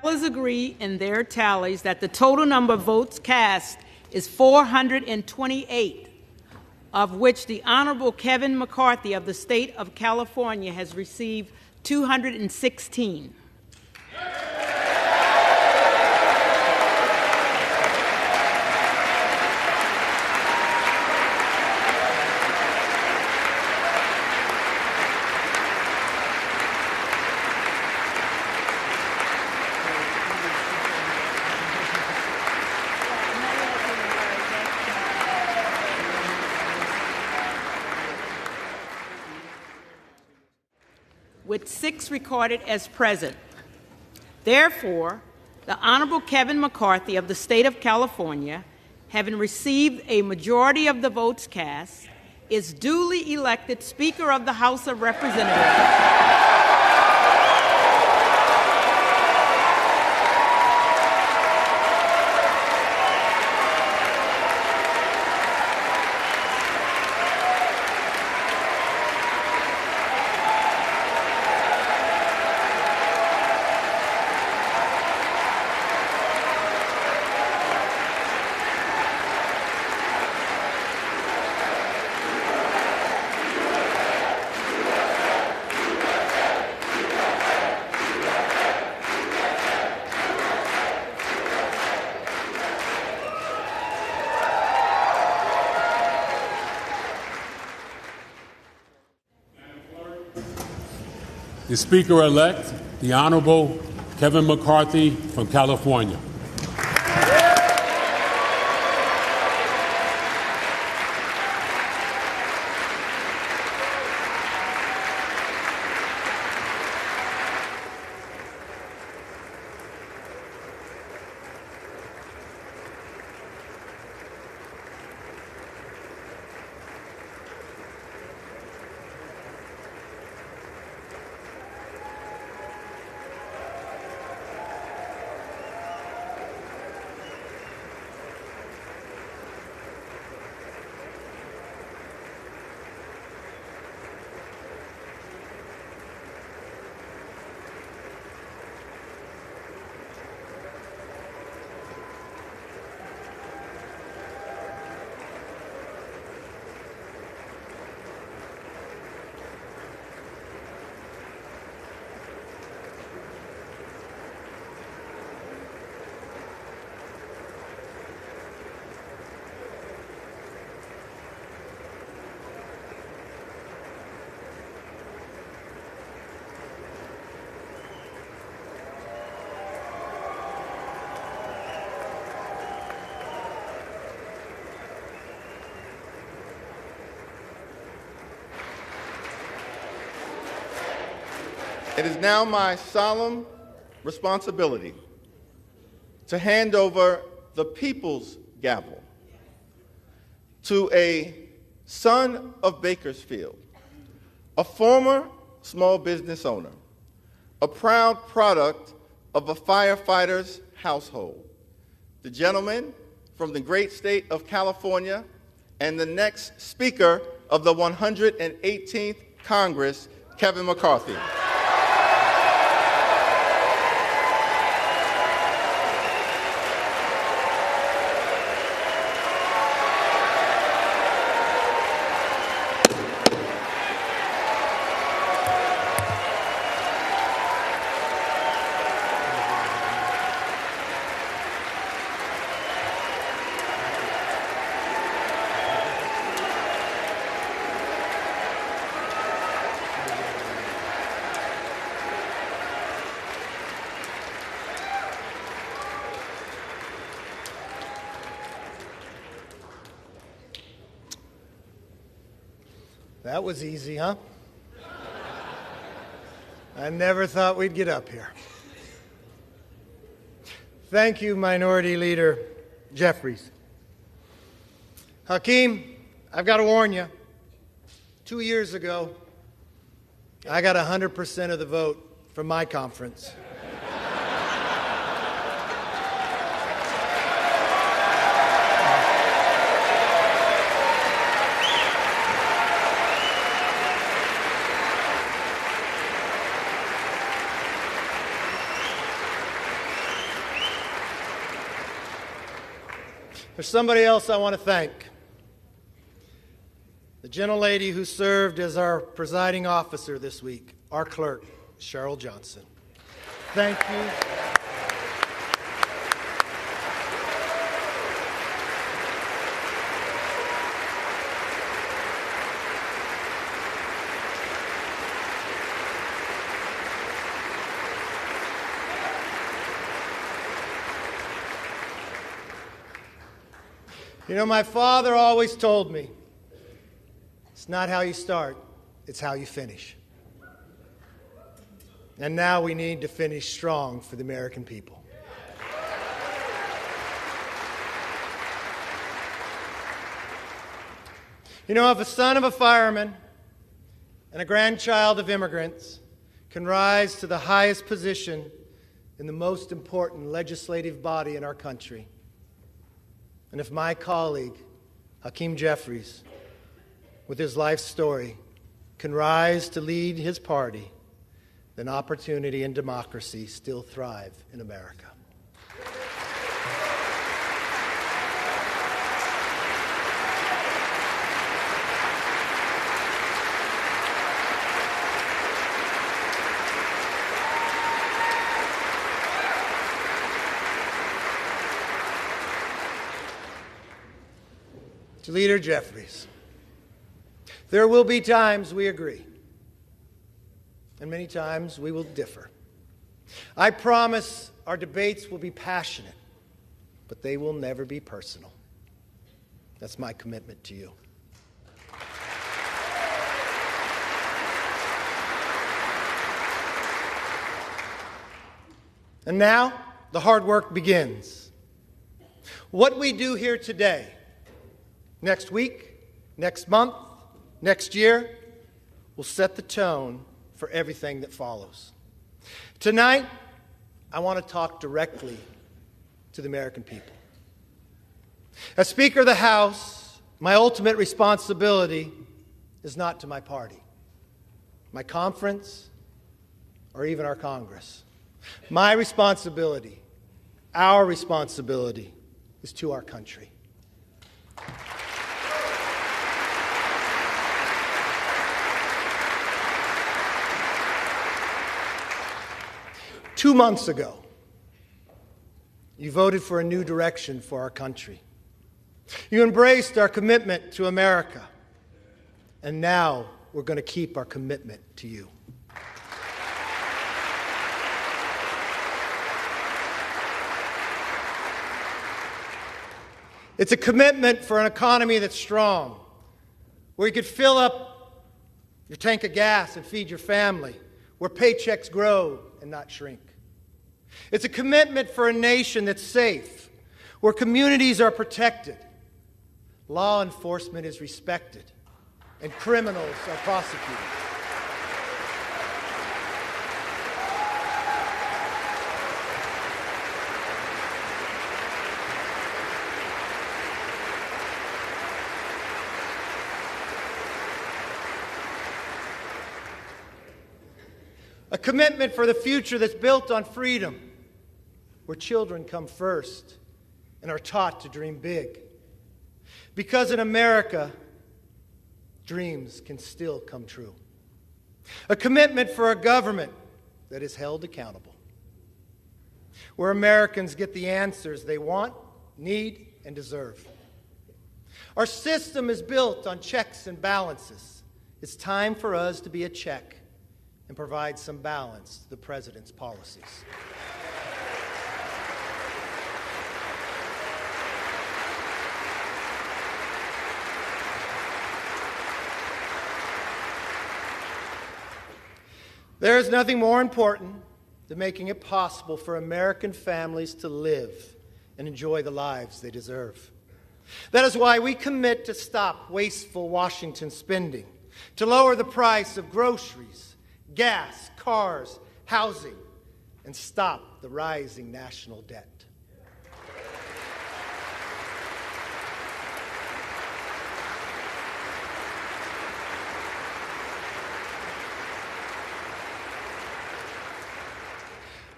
Tellers agree in their tallies that the total number of votes cast is 428, of which the Honorable Kevin McCarthy of the state of California has received 216. With 6 recorded as present. Therefore, the Honorable Kevin McCarthy of the state of California, having received a majority of the votes cast, is duly elected Speaker of the House of Representatives. The Speaker-elect, the Honorable Kevin McCarthy from California. It is now my solemn responsibility to hand over the people's gavel to a son of Bakersfield, a former small business owner, a proud product of a firefighter's household, the gentleman from the great state of California and the next Speaker of the 118th Congress, Kevin McCarthy. That was easy, huh? I never thought we'd get up here. Thank you, Minority Leader Jeffries. Hakeem, I've got to warn you. 2 years ago, I got 100% of the vote from my conference. There's somebody else I want to thank. The gentlelady who served as our presiding officer this week, our clerk, Cheryl Johnson. Thank you. You know, my father always told me, it's not how you start, it's how you finish. And now we need to finish strong for the American people. You know, if a son of a fireman and a grandchild of immigrants can rise to the highest position in the most important legislative body in our country, and if my colleague, Hakeem Jeffries, with his life story, can rise to lead his party, then opportunity and democracy still thrive in America. To Leader Jeffries, there will be times we agree, and many times we will differ. I promise our debates will be passionate, but they will never be personal. That's my commitment to you. And now, the hard work begins. What we do here today, next week, next month, next year, will set the tone for everything that follows. Tonight, I want to talk directly to the American people. As Speaker of the House, my ultimate responsibility is not to my party, my conference, or even our Congress. My responsibility, our responsibility, is to our country. Two months ago, you voted for a new direction for our country. You embraced our commitment to America. And now we're going to keep our commitment to you. It's a commitment for an economy that's strong, where you could fill up your tank of gas and feed your family, where paychecks grow and not shrink. It's a commitment for a nation that's safe, where communities are protected, law enforcement is respected, and criminals are prosecuted. A commitment for the future that's built on freedom, where children come first and are taught to dream big. Because in America, dreams can still come true. A commitment for a government that is held accountable, where Americans get the answers they want, need, and deserve. Our system is built on checks and balances. It's time for us to be a check and provide some balance to the president's policies. There is nothing more important than making it possible for American families to live and enjoy the lives they deserve. That is why we commit to stop wasteful Washington spending, to lower the price of groceries, gas, cars, housing, and stop the rising national debt.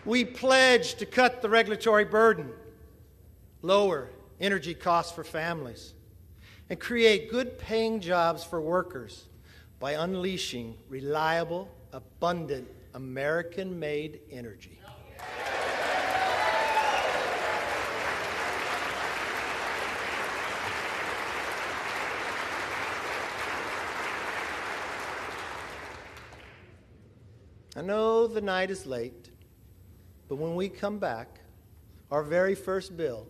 We pledge to cut the regulatory burden, lower energy costs for families, and create good-paying jobs for workers by unleashing reliable, abundant, American-made energy. I know the night is late, but when we come back, our very first bill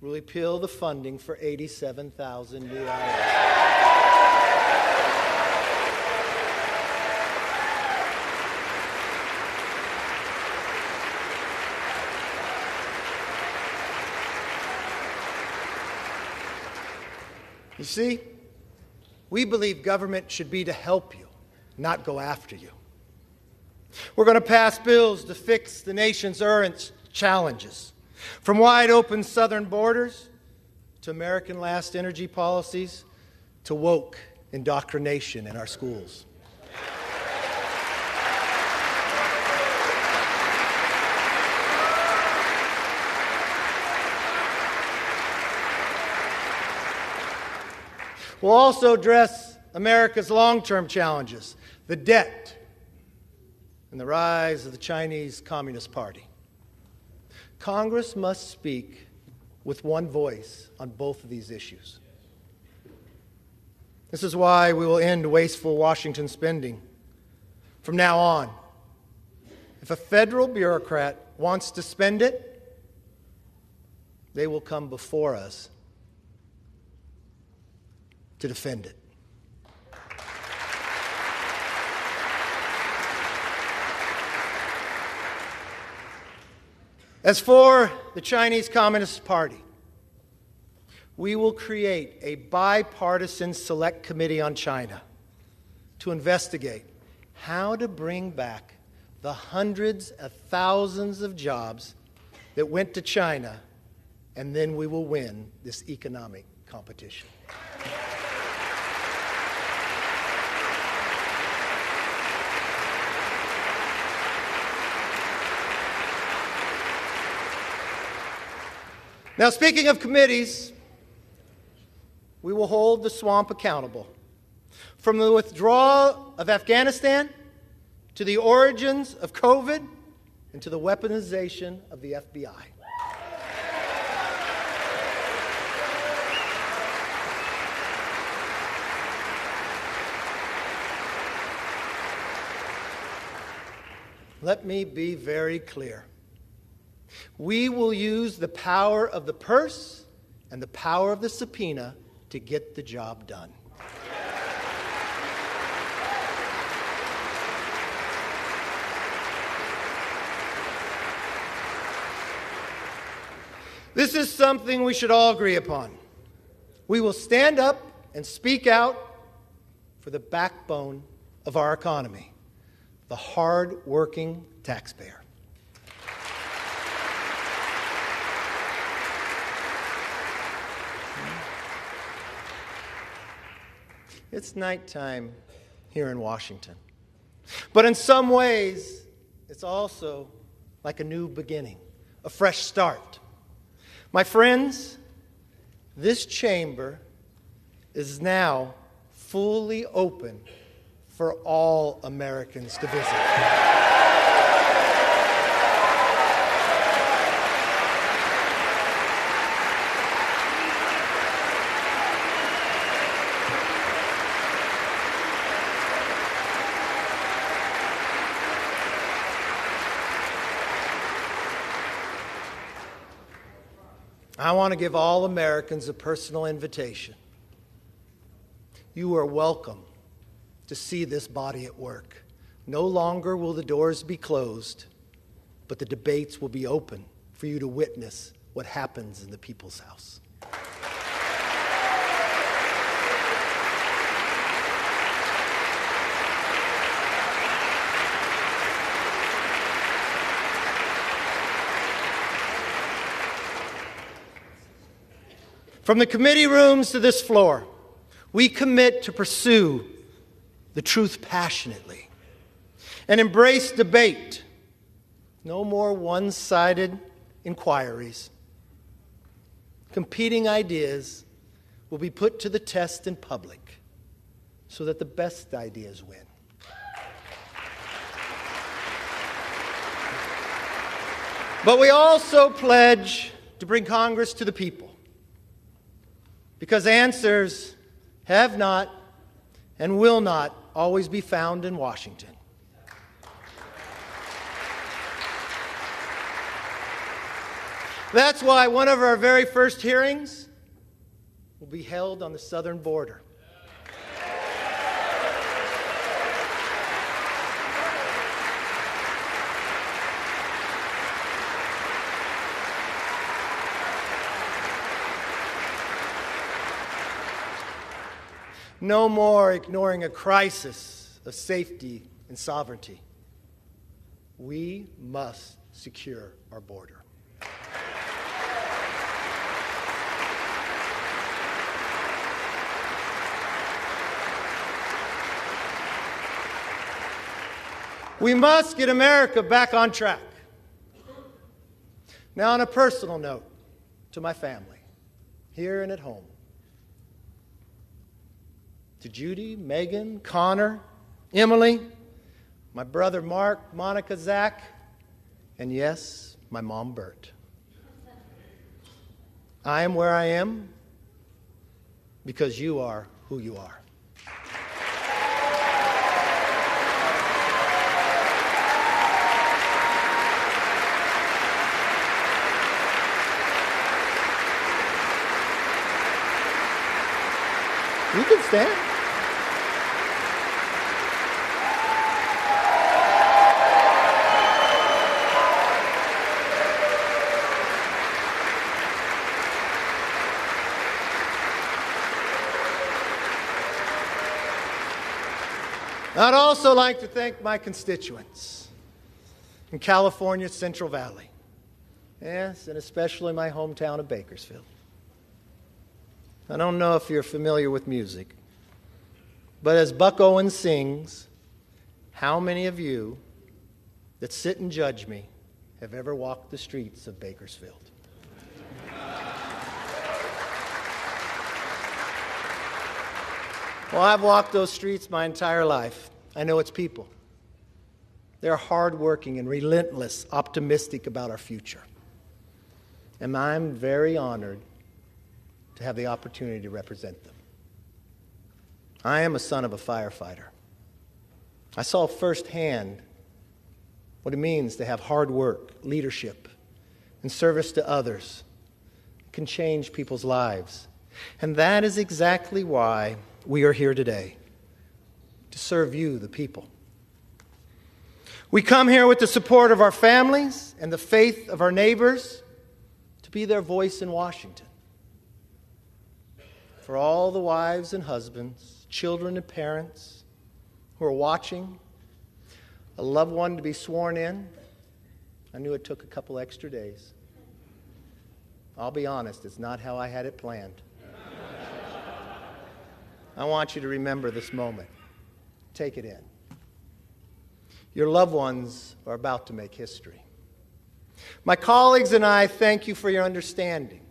will repeal the funding for 87,000 new IRs. You see, we believe government should be to help you, not go after you. We're going to pass bills to fix the nation's urgent challenges, from wide open southern borders to American last energy policies to woke indoctrination in our schools. We'll also address America's long-term challenges, the debt, and the rise of the Chinese Communist Party. Congress must speak with one voice on both of these issues. This is why we will end wasteful Washington spending. From now on, if a federal bureaucrat wants to spend it, they will come before us to defend it. As for the Chinese Communist Party, we will create a bipartisan select committee on China to investigate how to bring back the hundreds of thousands of jobs that went to China, and then we will win this economic competition. Now, speaking of committees, we will hold the swamp accountable. From the withdrawal of Afghanistan to the origins of COVID and to the weaponization of the FBI. Let me be very clear. We will use the power of the purse and the power of the subpoena to get the job done. This is something we should all agree upon. We will stand up and speak out for the backbone of our economy, the hard-working taxpayer. It's nighttime here in Washington. But in some ways, it's also like a new beginning, a fresh start. My friends, this chamber is now fully open for all Americans to visit. I want to give all Americans a personal invitation. You are welcome to see this body at work. No longer will the doors be closed, but the debates will be open for you to witness what happens in the People's House. From the committee rooms to this floor, we commit to pursue the truth passionately and embrace debate. No more one-sided inquiries. competing ideas will be put to the test in public so that the best ideas win. But we also pledge to bring Congress to the people, because answers have not and will not always be found in Washington. That's why one of our very first hearings will be held on the southern border. No more ignoring a crisis of safety and sovereignty. We must secure our border. We must get America back on track. Now, on a personal note, to my family, here and at home, to Judy, Megan, Connor, Emily, my brother Mark, Monica, Zach, and yes, my mom Bert. I am where I am because you are who you are. You can stand. I'd also like to thank my constituents in California's Central Valley. Yes, and especially my hometown of Bakersfield. I don't know if you're familiar with music, but as Buck Owens sings, how many of you that sit and judge me have ever walked the streets of Bakersfield? Well, I've walked those streets my entire life. I know its people. They're hardworking and relentless, optimistic about our future. And I'm very honored to have the opportunity to represent them. I am a son of a firefighter. I saw firsthand what it means to have hard work, leadership, and service to others. It can change people's lives. And that is exactly why we are here today, to serve you, the people. We come here with the support of our families and the faith of our neighbors to be their voice in Washington. For all the wives and husbands, children and parents who are watching, a loved one to be sworn in, I knew it took a couple extra days. I'll be honest, it's not how I had it planned. I want you to remember this moment. Take it in. Your loved ones are about to make history. My colleagues and I thank you for your understanding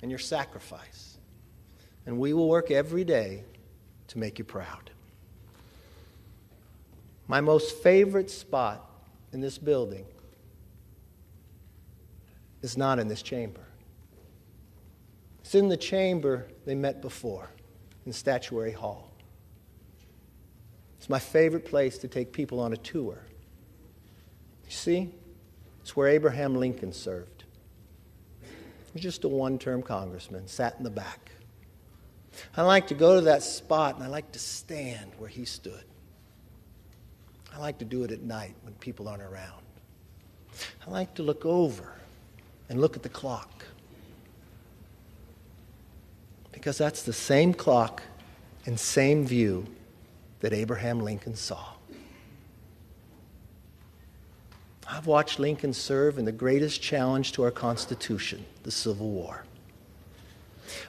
and your sacrifice. And we will work every day to make you proud. My most favorite spot in this building is not in this chamber. It's in the chamber they met before, in Statuary Hall. It's my favorite place to take people on a tour. You see, it's where Abraham Lincoln served. He was just a one-term congressman, sat in the back. I like to go to that spot and I like to stand where he stood. I like to do it at night when people aren't around. I like to look over and look at the clock. Because that's the same clock and same view that Abraham Lincoln saw. I've watched Lincoln serve in the greatest challenge to our Constitution, the Civil War.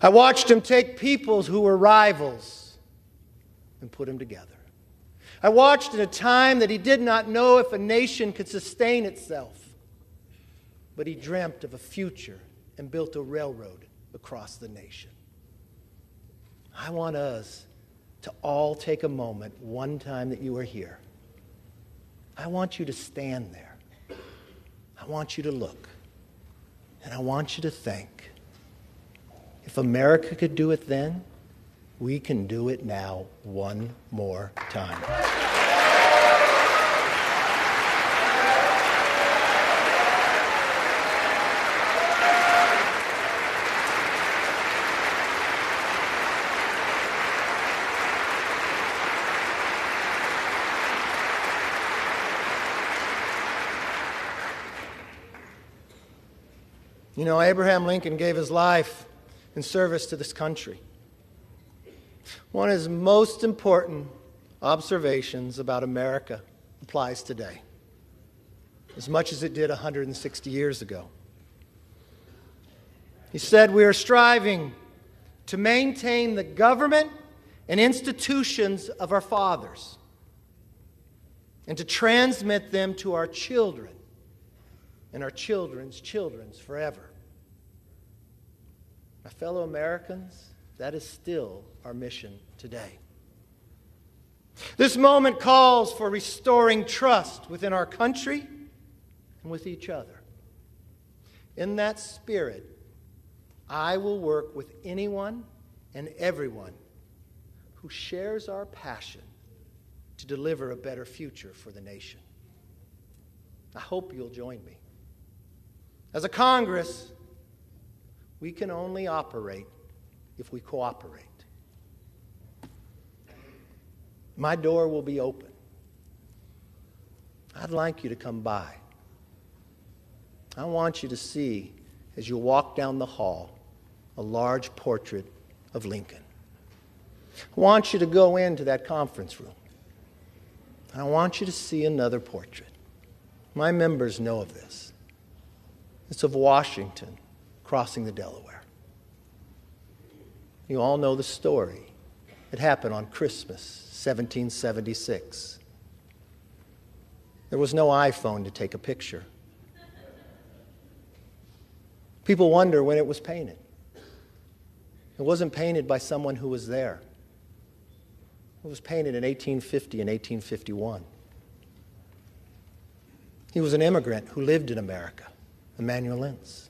I watched him take peoples who were rivals and put them together. I watched in a time that he did not know if a nation could sustain itself, but he dreamt of a future and built a railroad across the nation. I want us to all take a moment one time that you are here. I want you to stand there. I want you to look. And I want you to think, if America could do it then, we can do it now one more time. You know, Abraham Lincoln gave his life in service to this country. One of his most important observations about America applies today, as much as it did 160 years ago. He said, "We are striving to maintain the government and institutions of our fathers and to transmit them to our children and our children's children's forever." My fellow Americans, that is still our mission today. This moment calls for restoring trust within our country and with each other. In that spirit, I will work with anyone and everyone who shares our passion to deliver a better future for the nation. I hope you'll join me. As a Congress, we can only operate if we cooperate. My door will be open. I'd like you to come by. I want you to see, as you walk down the hall, a large portrait of Lincoln. I want you to go into that conference room. I want you to see another portrait. My members know of this. It's of Washington crossing the Delaware. You all know the story. It happened on Christmas, 1776. There was no iPhone to take a picture. People wonder when it was painted. It wasn't painted by someone who was there. It was painted in 1850 and 1851. He was an immigrant who lived in America, Emanuel Lentz.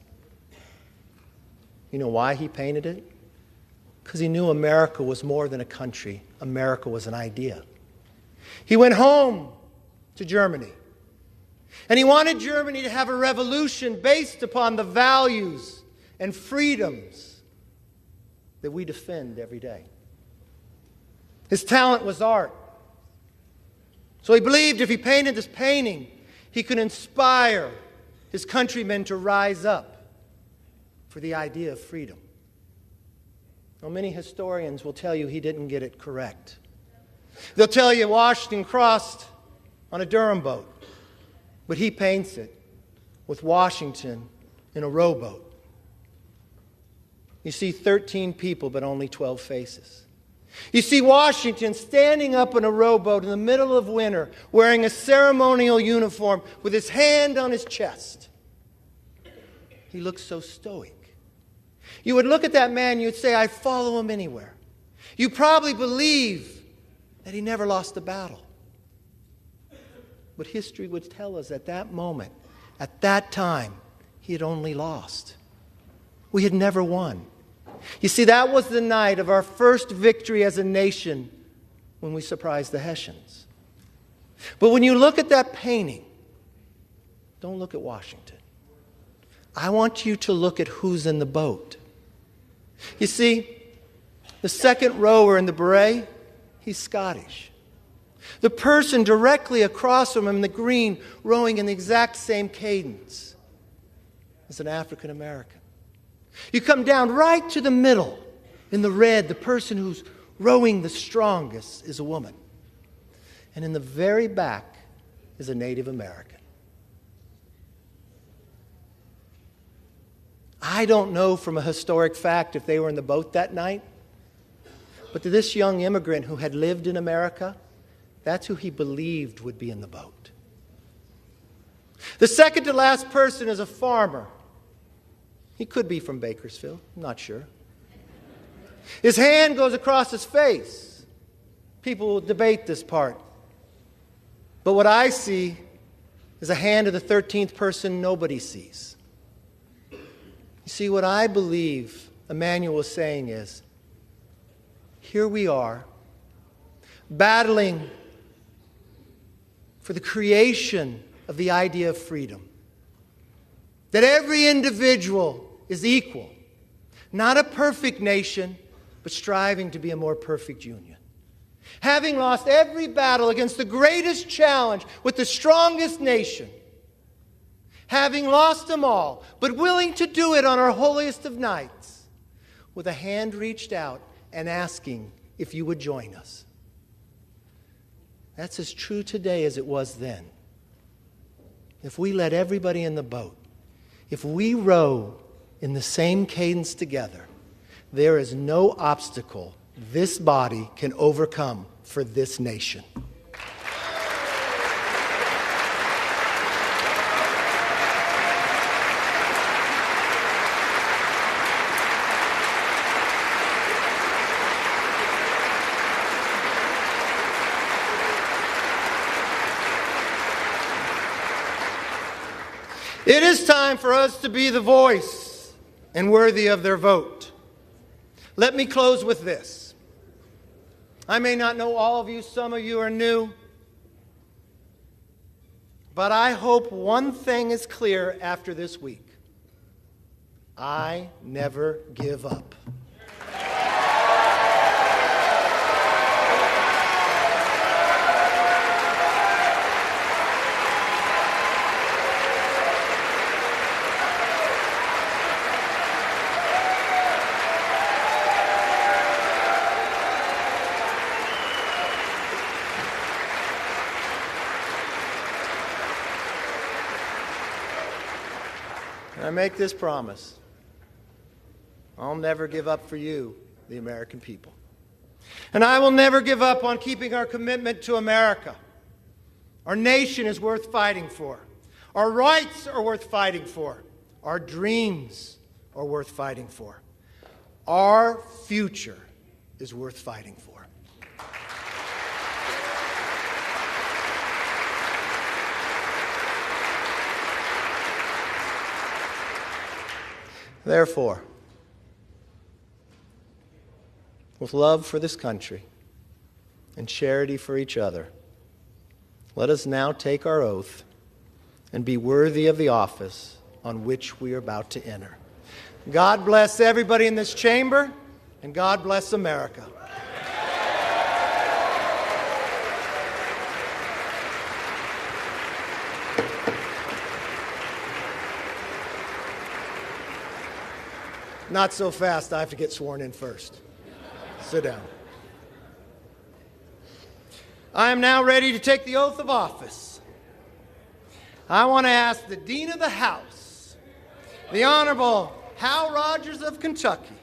You know why he painted it? Because he knew America was more than a country. America was an idea. He went home to Germany, and he wanted Germany to have a revolution based upon the values and freedoms that we defend every day. His talent was art. So he believed if he painted this painting, he could inspire his countrymen to rise up for the idea of freedom. Now, many historians will tell you he didn't get it correct. They'll tell you Washington crossed on a Durham boat, but he paints it with Washington in a rowboat. You see 13 people, but only 12 faces. You see Washington standing up in a rowboat in the middle of winter, wearing a ceremonial uniform with his hand on his chest. He looks so stoic. You would look at that man, you'd say, I'd follow him anywhere. You probably believe that he never lost a battle. But history would tell us at that moment, at that time, he had only lost. We had never won. You see, that was the night of our first victory as a nation when we surprised the Hessians. But when you look at that painting, don't look at Washington. I want you to look at who's in the boat. You see, the second rower in the beret, he's Scottish. The person directly across from him in the green, rowing in the exact same cadence, is an African American. You come down right to the middle in the red, the person who's rowing the strongest is a woman. And in the very back is a Native American. I don't know from a historic fact if they were in the boat that night, but to this young immigrant who had lived in America, that's who he believed would be in the boat. The second to last person is a farmer. He could be from Bakersfield, I'm not sure. His hand goes across his face. People will debate this part. But what I see is a hand of the 13th person nobody sees. You see, what I believe Emmanuel is saying is, here we are, battling for the creation of the idea of freedom. That every individual is equal. Not a perfect nation, but striving to be a more perfect union. Having lost every battle against the greatest challenge with the strongest nation. Having lost them all, but willing to do it on our holiest of nights, with a hand reached out and asking if you would join us. That's as true today as it was then. If we let everybody in the boat, if we row in the same cadence together, there is no obstacle this body can overcome for this nation. It is time for us to be the voice and worthy of their vote. Let me close with this. I may not know all of you, some of you are new, but I hope one thing is clear after this week. I never give up. I make this promise. I'll never give up for you, the American people. And I will never give up on keeping our commitment to America. Our nation is worth fighting for. Our rights are worth fighting for. Our dreams are worth fighting for. Our future is worth fighting for. Therefore, with love for this country and charity for each other, let us now take our oath and be worthy of the office on which we are about to enter. God bless everybody in this chamber, and God bless America. Not so fast. I have to get sworn in first. Sit down. I am now ready to take the oath of office. I want to ask the Dean of the House, the Honorable Hal Rogers of Kentucky,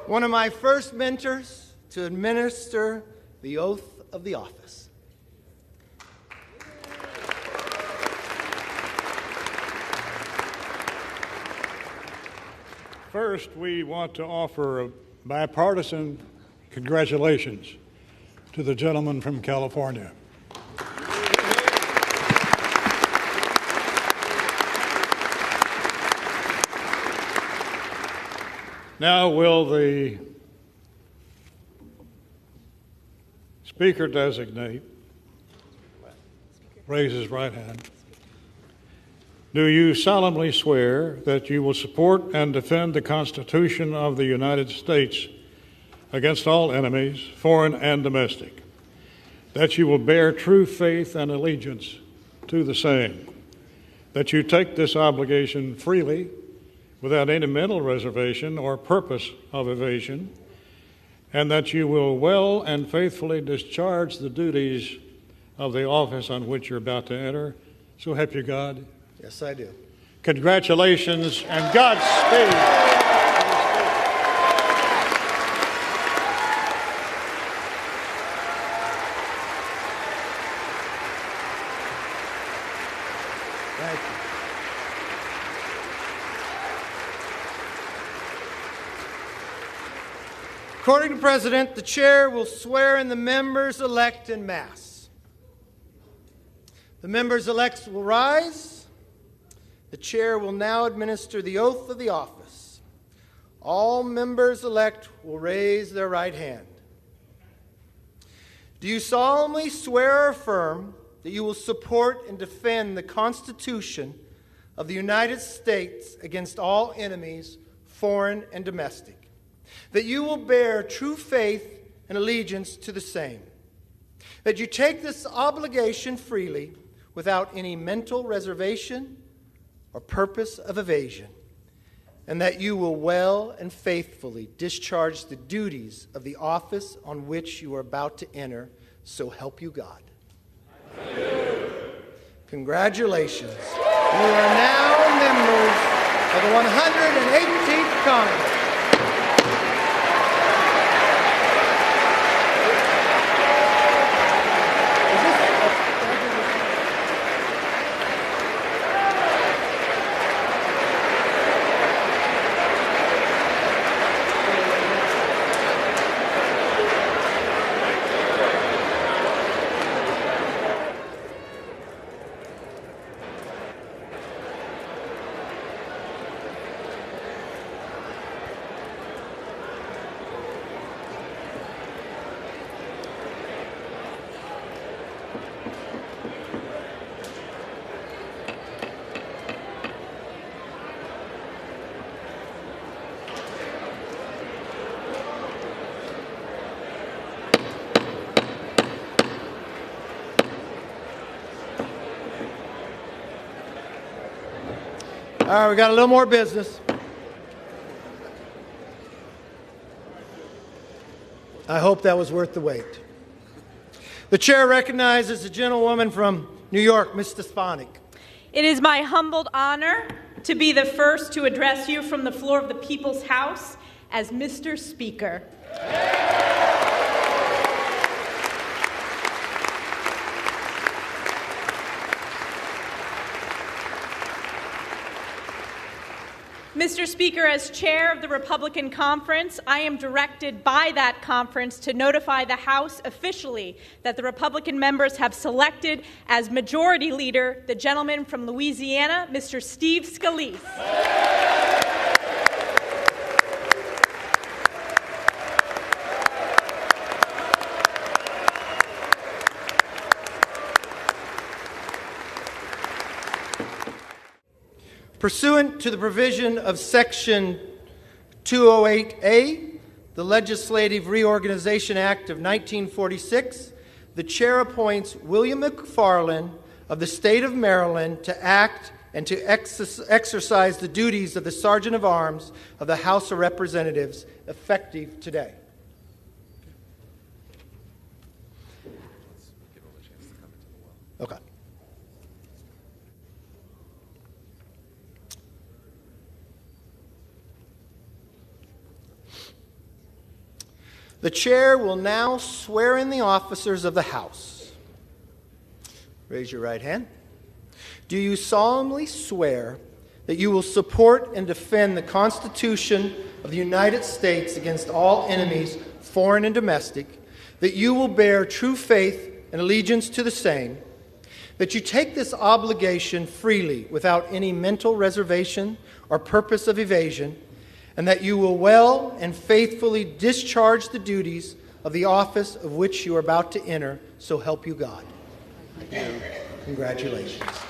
one of my first mentors, to administer the oath of the office. First, we want to offer a bipartisan congratulations to the gentleman from California. Now, will the Speaker designate raise his right hand? Do you solemnly swear that you will support and defend the Constitution of the United States against all enemies, foreign and domestic, that you will bear true faith and allegiance to the same, that you take this obligation freely, without any mental reservation or purpose of evasion, and that you will well and faithfully discharge the duties of the office on which you're about to enter? So help you God. Yes, I do. Congratulations and Godspeed. Thank you. According to the President, the chair will swear in the members-elect en masse. The members-elect will rise. The chair will now administer the oath of the office. All members-elect will raise their right hand. Do you solemnly swear or affirm that you will support and defend the Constitution of the United States against all enemies, foreign and domestic, that you will bear true faith and allegiance to the same, that you take this obligation freely without any mental reservation or purpose of evasion, and that you will well and faithfully discharge the duties of the office on which you are about to enter, so help you God. Congratulations. You are now members of the 118th Congress. All right, we got a little more business. I hope that was worth the wait. The chair recognizes the gentlewoman from New York, Ms. Stefanik. It is my humbled honor to be the first to address you from the floor of the People's House as Mr. Speaker. Mr. Speaker, as chair of the Republican Conference, I am directed by that conference to notify the House officially that the Republican members have selected as Majority Leader the gentleman from Louisiana, Mr. Steve Scalise. Pursuant to the provision of Section 208A, the Legislative Reorganization Act of 1946, the chair appoints William McFarland of the state of Maryland to act and to exercise the duties of the Sergeant of Arms of the House of Representatives, effective today. Okay. The chair will now swear in the officers of the House. Raise your right hand. Do you solemnly swear that you will support and defend the Constitution of the United States against all enemies, foreign and domestic, that you will bear true faith and allegiance to the same, that you take this obligation freely without any mental reservation or purpose of evasion, and that you will well and faithfully discharge the duties of the office of which you are about to enter, so help you God. Congratulations.